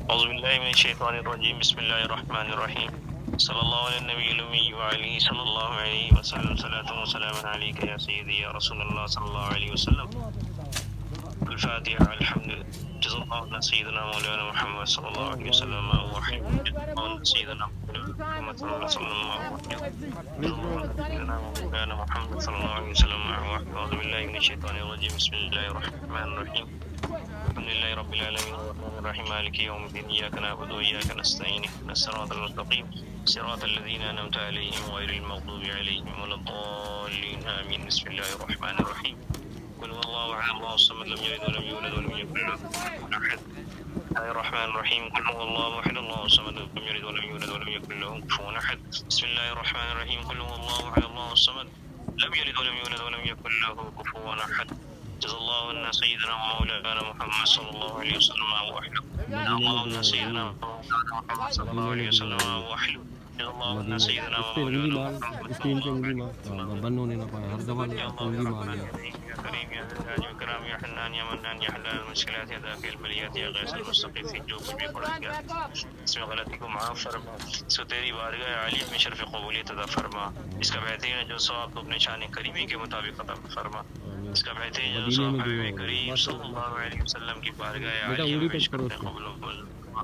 اعوذ باللہ من الشیطان الرجیم بسم اللہ الرحمن الرحیم صلی اللہ علیہ النبی الامی وعلیہ صلی اللہ علیہ وسلم صلاۃ و سلام علیک یا سیدی یا رسول اللہ صلی اللہ علیہ وسلم الفاتحہ الحمد جزا اللہ سیدنا مولانا محمد صلی اللہ علیہ وسلم وحمد سیدنا محمد صلی اللہ علیہ وسلم مولانا محمد صلی اللہ علیہ وسلم اعوذ باللہ من الشیطان الرجیم بسم اللہ الرحمن الرحیم الحمد لله رب العالمين الرحمن الرحيم مالك يوم الدين إياك نعبد وإياك نستعين اهدنا الصراط المستقيم صراط الذين أنعمت عليهم غير المغضوب عليهم ولا الضالين آمين بسم الله الرحمن الرحيم قل هو الله أحد الله الصمد لم يلد ولم يولد ولم يكن له كفوا أحد الرحمن الرحيم قل هو الله أحد الله الصمد لم يلد ولم يولد ولم يكن له كفوا أحد بسم الله الرحمن الرحيم قل هو الله أحد الله الصمد لم يلد ولم يولد ولم يكن له كفوا أحد جزا الله أن سيدنا ومولانا محمد صلى الله عليه وسلم وأحلو جزا الله أن سيدنا ومولانا محمد صلى الله عليه وسلم وأحلو جزا الله أن سيدنا ومولانا محمد صلى الله عليه وسلم بند ہونے نہ پائے ہر دفعہ انگلی مار دیا يا كريم يا ذلال يا كرام يا حنان يا منان يا حلال المشكلات يا دافع البليات يا غيث المستغيثين جو کچھ بھی پڑھ گیا اس میں غلطی کو معاف فرما اس کو تیری بارگاہ عالیہ میں شرف قبولیت عطا فرما اس کا بہترین جو ثواب تو اپنے شان کریمی کے مطابق عطا فرما اس کا بہترین جو ثواب حبیب کریم صلی اللہ علیہ وسلم کی بارگاہ عالیہ میں پیش کرتے قبول و منظور فرما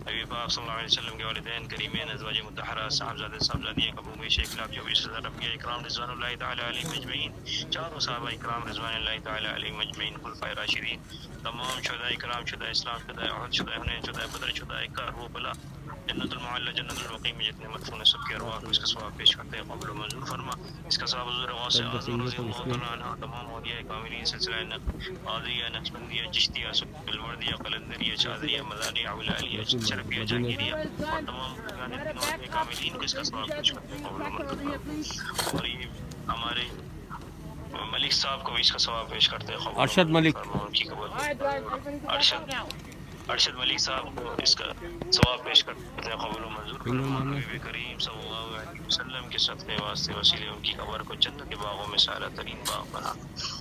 حبیب پاک صلی اللہ علیہ وسلم کے والدین کریمین ازواج مطہرات صاحبزادے صاحبزادیاں ابو میں شیخ لاب جو بھی صدر ربیہ اکرام رضوان اللہ تعالی علیہ مجمعین چاروں صحابہ اکرام رضوان اللہ تعالی علیہ مجمعین خلفائے راشدین تمام شہداء اکرام شہداء اسلام شہداء احد شہداء حنین شہداء بدر شہداء کربلا جنت المعلی جنت البقیع میں جتنے مدفون سب کے ارواح کو اس کا ثواب پیش کرتے ہیں قبول و منظور فرما اس کا ثواب حضور غوث اعظم رضی اللہ تعالی عنہ تمام اولیاء کاملین سلسلہ قادریہ نقشبندیہ چشتیہ سلوردیہ قلندریہ چادریہ مدانیہ ولالیہ شرفیہ جہانگیریہ اور تمام کاملین کو اس کا ثواب پیش کرتے ہیں قبول و منظور فرما اور یہ ہمارے ملک صاحب کو بھی اس کا ثواب پیش کرتے ہیں قبول ارشد ملک ان کی قبول ارشد ملک صاحب کو اس کا ثواب پیش کرتے ہیں قبول و منظور فرما حبیب کریم صلی اللہ علیہ وسلم کے صدقے واسطے وسیلے ان کی قبر کو جنت کے باغوں میں سارا ترین باغ بنا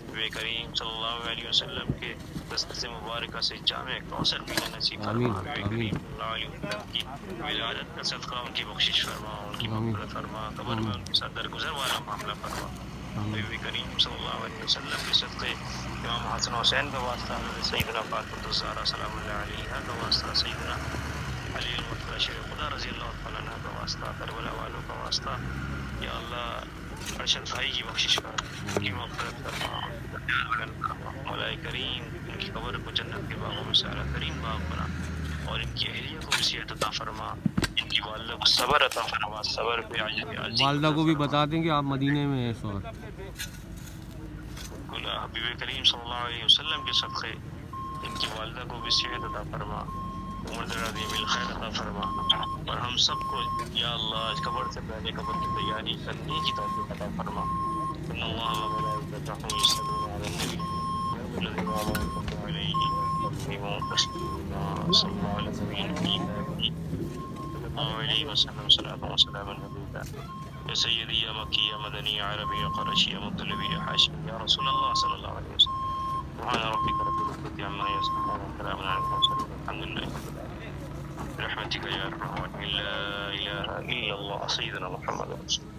حبیب کریم صلی اللہ علیہ وسلم کے دست مبارکہ سے جامع کوثر پینا نصیب فرما حبیب کریم صلی اللہ علیہ وسلم کی ولادت کا صدقہ ان کی بخشش فرما ان کی مغفرت فرما قبر میں ان کے ساتھ درگزر والا معاملہ فرما حبیب کریم صلی اللہ علیہ وسلم کے صدقے امام حسن حسین کا واسطہ حضرت سیدنا فاطمہ الزہرا سلام اللہ علیہا کا واسطہ سیدنا علی المرتضی شیخ خدا رضی اللہ تعالیٰ عنہ کا واسطہ کربلا والوں کا واسطہ یا اللہ ارشد بھائی کی بخشش کر ان کی مغفرت فرما مولا کریم ان کی قبر کو جنت کے باغوں میں سارا ترین باغ بنا اور ان کی اہلیہ کو وسعت عطا فرما ان کی والدہ کو صبر عطا فرما صبر پہ عاجزی والدہ کو بھی بتا دیں کہ آپ مدینے میں ہیں اس وقت حبیب کریم صلی اللہ علیہ وسلم کے صدقے ان کی والدہ کو بھی صحت عطا فرما عمر دراز بالخیر عطا فرما اور ہم سب کو یا اللہ قبر سے پہلے قبر کی تیاری کرنے کی توفیق عطا فرما ان اللہ و ملائکتہ یصلون علی النبی الذین آمنوا علیہ وسلم صلی اللہ علیہ وسلم صلاۃ و سلام علیک یا سیدی یا مکی یا مدنی یا عربی یا قرشی یا مطلبی یا حاشمی یا رسول اللہ صلی اللہ علیہ وسلم سبحان ربک رب العزة عما یصفون وسلام علی المرسلین الحمد للہ برحمتک یا ارحم الراحمین لا الہ الا اللہ سیدنا محمد رسول